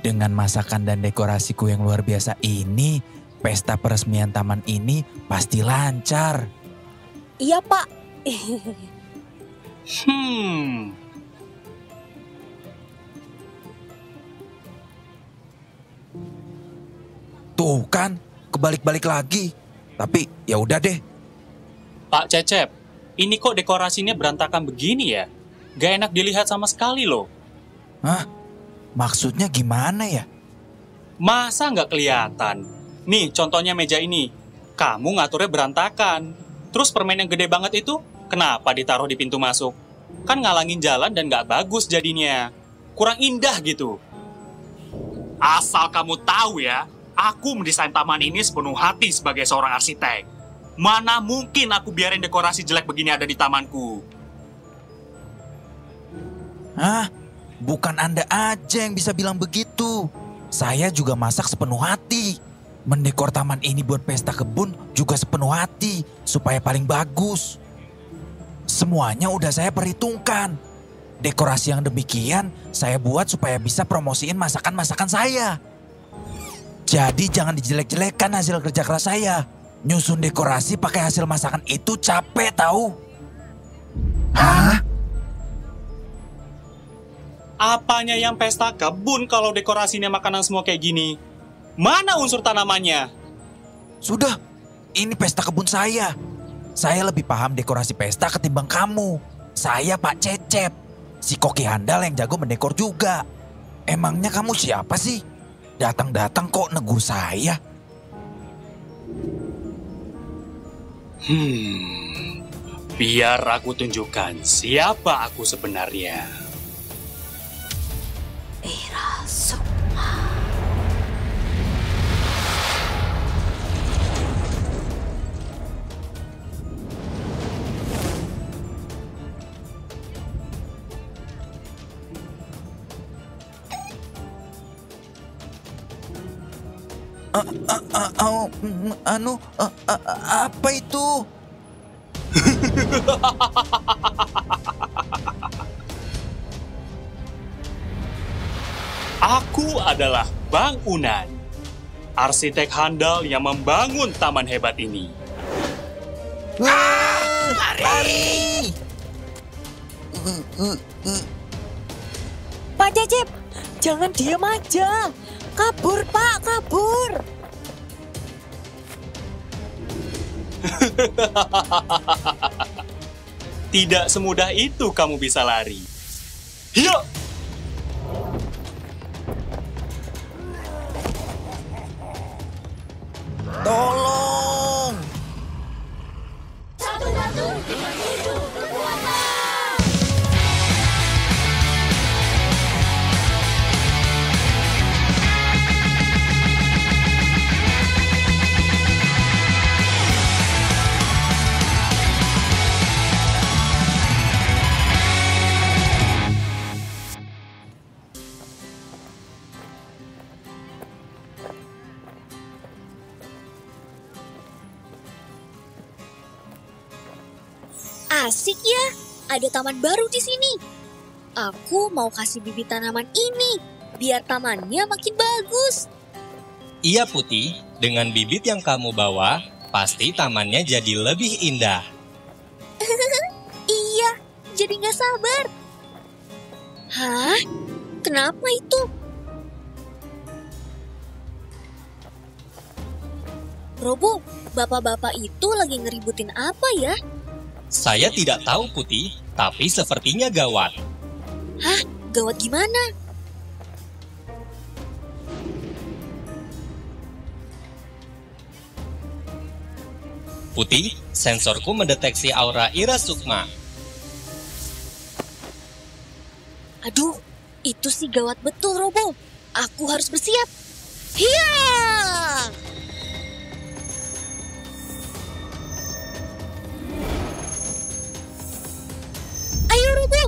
Dengan masakan dan dekorasiku yang luar biasa ini, pesta peresmian taman ini pasti lancar. Iya, Pak. Tuh kan, kebalik-balik lagi. Tapi ya udah deh. Pak Cecep, ini kok dekorasinya berantakan begini ya? Gak enak dilihat sama sekali loh. Hah? Maksudnya gimana ya? Masa nggak kelihatan? Nih, contohnya meja ini. Kamu ngaturnya berantakan. Terus permen yang gede banget itu, kenapa ditaruh di pintu masuk? Kan ngalangin jalan dan nggak bagus jadinya. Kurang indah gitu. Asal kamu tahu ya, aku mendesain taman ini sepenuh hati sebagai seorang arsitek. Mana mungkin aku biarin dekorasi jelek begini ada di tamanku? Hah? Bukan Anda aja yang bisa bilang begitu. Saya juga masak sepenuh hati. Mendekor taman ini buat pesta kebun juga sepenuh hati, supaya paling bagus. Semuanya udah saya perhitungkan. Dekorasi yang demikian saya buat supaya bisa promosiin masakan-masakan saya. Jadi jangan dijelek-jelekan hasil kerja keras saya. Nyusun dekorasi pakai hasil masakan itu capek tahu. Hah? Apanya yang pesta kebun kalau dekorasinya makanan semua kayak gini? Mana unsur tanamannya? Sudah, ini pesta kebun saya. Saya lebih paham dekorasi pesta ketimbang kamu. Saya Pak Cecep, si koki handal yang jago mendekor juga. Emangnya kamu siapa sih? Datang-datang kok negur saya? Biar aku tunjukkan siapa aku sebenarnya. Ira Sukma. Apa itu? Aku adalah Bang Unan, arsitek handal yang membangun taman hebat ini. Lari! Pak Cecep, jangan diam aja. Kabur, Pak, kabur. Tidak semudah itu kamu bisa lari. Yuk! Tolong! Satu batu dengan 7 kekuatan. Asik ya, ada taman baru di sini. Aku mau kasih bibit tanaman ini, biar tamannya makin bagus. Iya Putih, dengan bibit yang kamu bawa, pasti tamannya jadi lebih indah. Iya, jadi nggak sabar. Hah? Kenapa itu? Robo, bapak-bapak itu lagi ngeributin apa ya? Saya tidak tahu Putih, tapi sepertinya gawat. Hah? Gawat gimana? Putih, sensorku mendeteksi aura Ira Sukma. Aduh, itu sih gawat betul, Robo. Aku harus bersiap. Hiya! Ayo, Robo.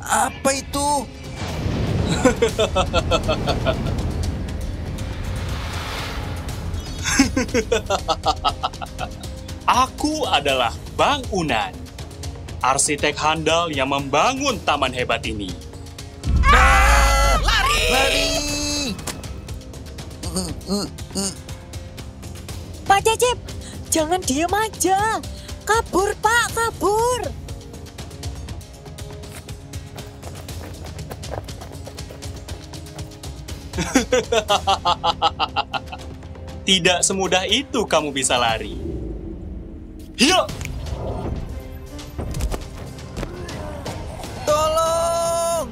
Apa itu? Aku adalah Bang Unan, arsitek handal yang membangun taman hebat ini. Lari! Pak Cecep, jangan diem aja. Kabur, Pak, kabur. Tidak semudah itu kamu bisa lari. Hiyo! Tolong!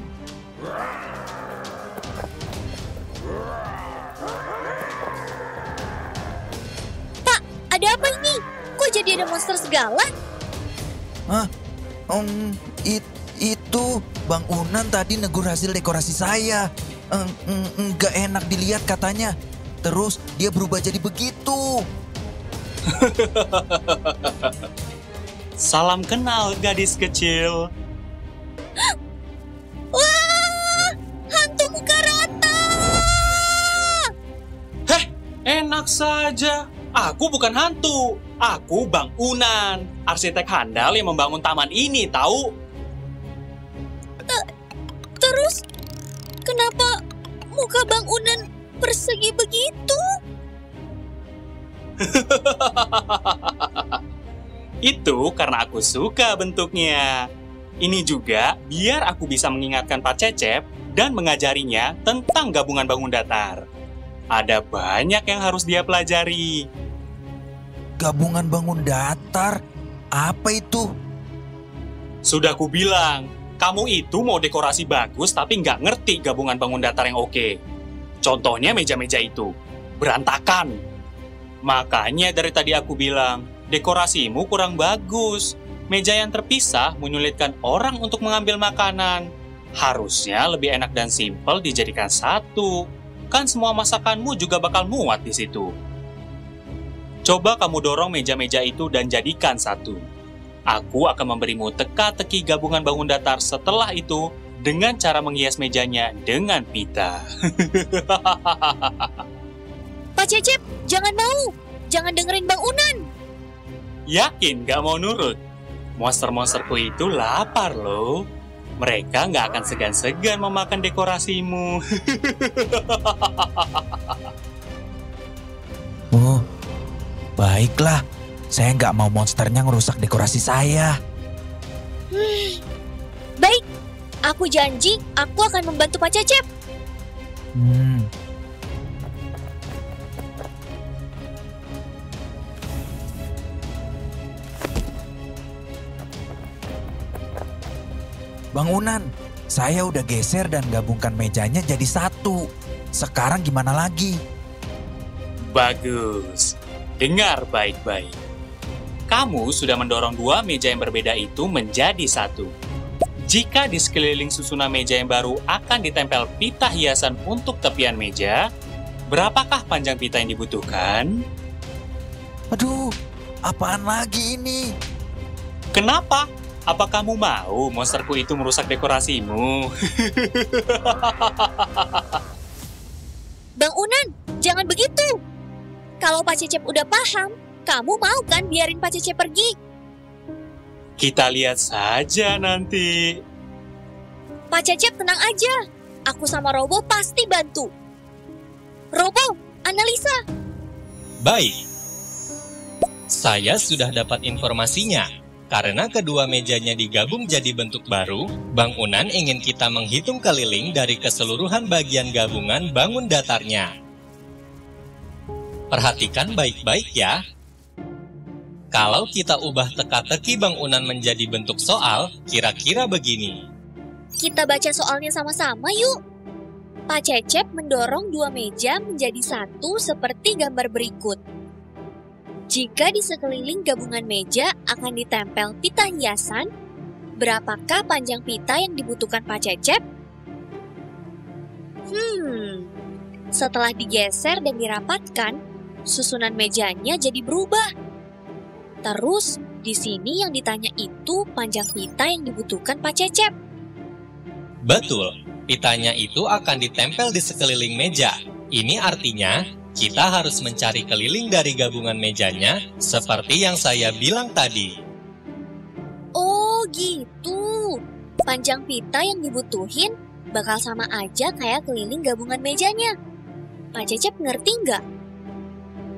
Pak, ada apa ini? Kok jadi ada monster segala? Hah? Itu Bang Unan tadi negur hasil dekorasi saya. Nggak enak dilihat katanya. Terus dia berubah jadi begitu. Salam kenal, gadis kecil. Wah, hantu muka rata! Heh, enak saja. Aku bukan hantu. Aku Bang Unan, arsitek handal yang membangun taman ini, tahu? Terus, kenapa muka Bang Unan persegi begitu? Itu karena aku suka bentuknya. Ini juga biar aku bisa mengingatkan Pak Cecep dan mengajarinya tentang gabungan bangun datar. Ada banyak yang harus dia pelajari. Gabungan bangun datar? Apa itu? Sudah ku bilang, kamu itu mau dekorasi bagus tapi nggak ngerti gabungan bangun datar yang oke. Contohnya meja-meja itu, berantakan. Makanya dari tadi aku bilang, dekorasimu kurang bagus. Meja yang terpisah menyulitkan orang untuk mengambil makanan. Harusnya lebih enak dan simpel dijadikan satu. Kan semua masakanmu juga bakal muat di situ. Coba kamu dorong meja-meja itu dan jadikan satu. Aku akan memberimu teka-teki gabungan bangun datar setelah itu dengan cara menghias mejanya dengan pita. Pak Cecep, jangan mau. Jangan dengerin Bang Unan. Yakin gak mau nurut? Monster-monsterku itu lapar loh. Mereka gak akan segan-segan memakan dekorasimu. Oh, baiklah. Saya nggak mau monsternya ngerusak dekorasi saya. Baik, aku janji aku akan membantu Pak Cecep. Bang Unan, saya udah geser dan gabungkan mejanya jadi satu. Sekarang gimana lagi? Bagus. Dengar baik-baik. Kamu sudah mendorong dua meja yang berbeda itu menjadi satu. Jika di sekeliling susunan meja yang baru akan ditempel pita hiasan untuk tepian meja, berapakah panjang pita yang dibutuhkan? Aduh, apaan lagi ini? Kenapa? Apa kamu mau monsterku itu merusak dekorasimu? Bang Unan, jangan begitu. Kalau Pak Cecep udah paham, kamu mau kan biarin Pak Cecep pergi? Kita lihat saja nanti. Pak Cecep tenang aja. Aku sama Robo pasti bantu. Robo, analisa. Baik. Saya sudah dapat informasinya. Karena kedua mejanya digabung jadi bentuk baru, Bang Unan ingin kita menghitung keliling dari keseluruhan bagian gabungan bangun datarnya. Perhatikan baik-baik ya. Kalau kita ubah teka-teki Bang Unan menjadi bentuk soal, kira-kira begini. Kita baca soalnya sama-sama yuk. Pak Cecep mendorong dua meja menjadi satu seperti gambar berikut. Jika di sekeliling gabungan meja akan ditempel pita hiasan, berapakah panjang pita yang dibutuhkan Pak Cecep? Setelah digeser dan dirapatkan, susunan mejanya jadi berubah. Terus, di sini yang ditanya itu panjang pita yang dibutuhkan Pak Cecep. Betul, pitanya itu akan ditempel di sekeliling meja. Ini artinya, kita harus mencari keliling dari gabungan mejanya seperti yang saya bilang tadi. Oh gitu. Panjang pita yang dibutuhin bakal sama aja kayak keliling gabungan mejanya. Pak Cecep ngerti nggak?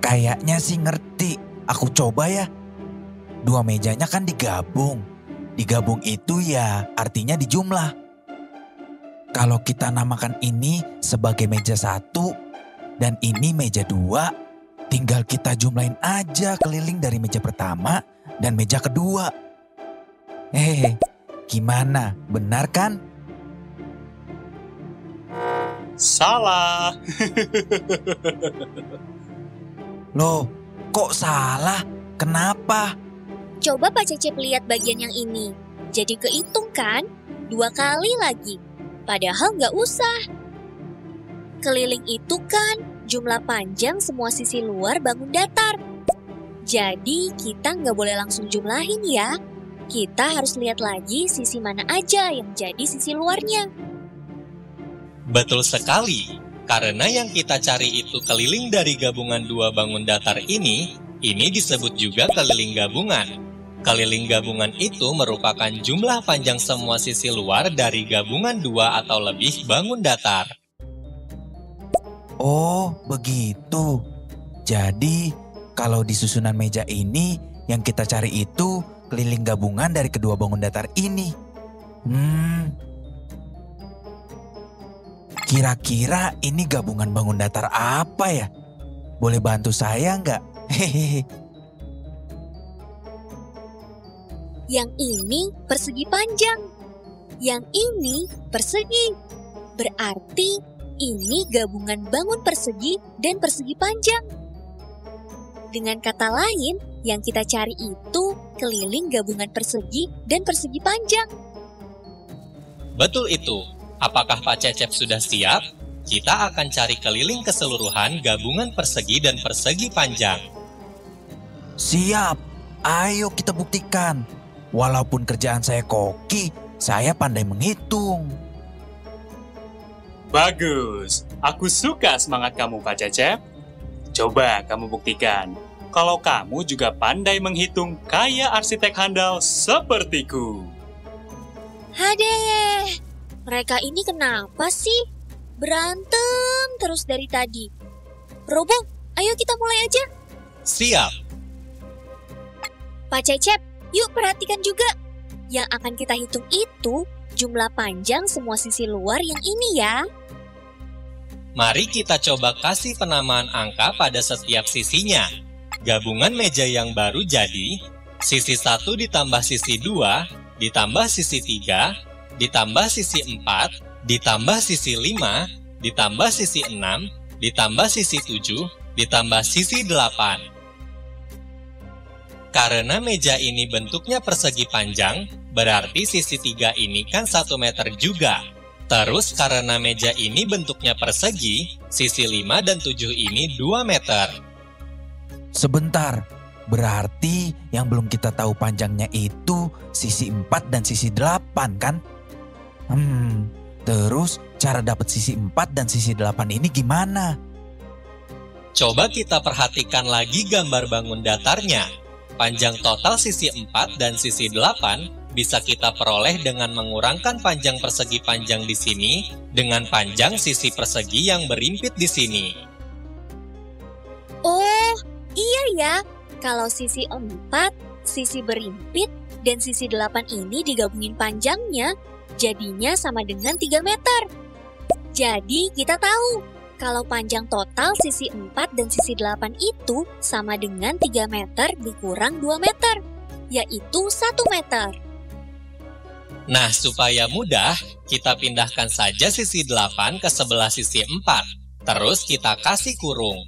Kayaknya sih ngerti. Aku coba ya. 2 mejanya kan digabung. Digabung itu ya artinya dijumlah. Kalau kita namakan ini sebagai meja 1 dan ini meja 2, tinggal kita jumlahin aja keliling dari meja pertama dan meja kedua. Hehehe, gimana? Benar kan? Salah. Loh, kok salah? Kenapa? Coba Pak Cecep lihat bagian yang ini. Jadi kehitung kan? 2 kali lagi. Padahal nggak usah. Keliling itu kan jumlah panjang semua sisi luar bangun datar. Jadi kita nggak boleh langsung jumlahin ya. Kita harus lihat lagi sisi mana aja yang jadi sisi luarnya. Betul sekali, karena yang kita cari itu keliling dari gabungan 2 bangun datar ini disebut juga keliling gabungan. Keliling gabungan itu merupakan jumlah panjang semua sisi luar dari gabungan 2 atau lebih bangun datar. Oh, begitu. Jadi, kalau di susunan meja ini, yang kita cari itu keliling gabungan dari kedua bangun datar ini. Kira-kira ini gabungan bangun datar apa ya? Boleh bantu saya nggak? Hehehe. Yang ini persegi panjang. Yang ini persegi. Berarti ini gabungan bangun persegi dan persegi panjang. Dengan kata lain, yang kita cari itu keliling gabungan persegi dan persegi panjang. Betul itu. Apakah Pak Cecep sudah siap? Kita akan cari keliling keseluruhan gabungan persegi dan persegi panjang. Siap, ayo kita buktikan. Walaupun kerjaan saya koki, saya pandai menghitung. Bagus, aku suka semangat kamu Pak Cecep. Coba kamu buktikan, kalau kamu juga pandai menghitung kayak arsitek handal sepertiku. Hadeh, mereka ini kenapa sih? Berantem terus dari tadi. Robo, ayo kita mulai aja. Siap. Pak Cecep, yuk perhatikan juga. Yang akan kita hitung itu jumlah panjang semua sisi luar yang ini ya. Mari kita coba kasih penamaan angka pada setiap sisinya. Gabungan meja yang baru jadi sisi 1 ditambah sisi 2, ditambah sisi 3, ditambah sisi 4, ditambah sisi 5, ditambah sisi 6, ditambah sisi 7, ditambah sisi 8. Karena meja ini bentuknya persegi panjang, berarti sisi 3 ini kan 1 meter juga. Terus karena meja ini bentuknya persegi, sisi 5 dan 7 ini 2 meter. Sebentar, berarti yang belum kita tahu panjangnya itu sisi 4 dan sisi 8 kan? Terus cara dapat sisi 4 dan sisi 8 ini gimana? Coba kita perhatikan lagi gambar bangun datarnya. Panjang total sisi 4 dan sisi 8 bisa kita peroleh dengan mengurangkan panjang persegi panjang di sini dengan panjang sisi persegi yang berimpit di sini. Oh, iya ya. Kalau sisi 4, sisi berimpit, dan sisi 8 ini digabungin panjangnya, jadinya sama dengan 3 meter. Jadi kita tahu kalau panjang total sisi 4 dan sisi 8 itu sama dengan 3 meter dikurang 2 meter, yaitu 1 meter. Nah, supaya mudah, kita pindahkan saja sisi 8 ke sebelah sisi 4. Terus kita kasih kurung.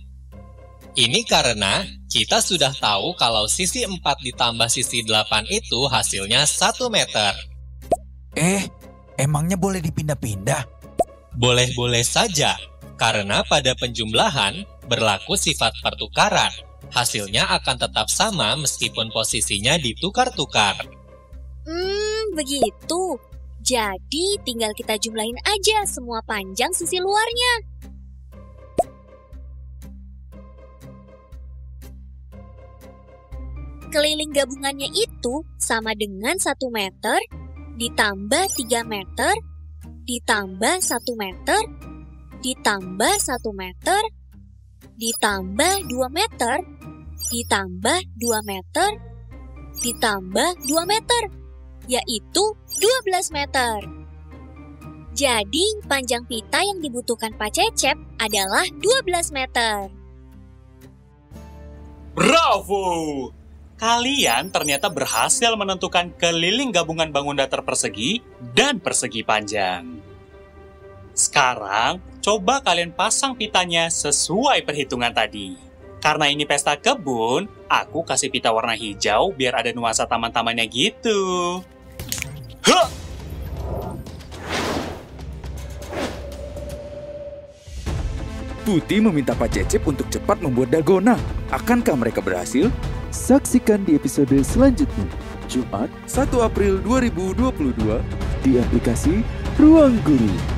Ini karena kita sudah tahu kalau sisi 4 ditambah sisi 8 itu hasilnya 1 meter. Emangnya boleh dipindah-pindah? Boleh-boleh saja, karena pada penjumlahan berlaku sifat pertukaran. Hasilnya akan tetap sama meskipun posisinya ditukar-tukar. Begitu. Jadi tinggal kita jumlahin aja semua panjang sisi luarnya. keliling gabungannya itu sama dengan 1 meter, ditambah 3 meter, ditambah 1 meter, ditambah 1 meter, ditambah 2 meter, ditambah 2 meter, ditambah 2 meter, yaitu 12 meter. Jadi, panjang pita yang dibutuhkan Pak Cecep adalah 12 meter. Bravo! Kalian ternyata berhasil menentukan keliling gabungan bangun datar persegi dan persegi panjang. Sekarang, coba kalian pasang pitanya sesuai perhitungan tadi. Karena ini pesta kebun, aku kasih pita warna hijau biar ada nuansa taman-tamannya gitu. Hah! Putih meminta Pak Cecep untuk cepat membuat dalgona. Akankah mereka berhasil? Saksikan di episode selanjutnya. Jumat 1 April 2022 di aplikasi Ruang Guru.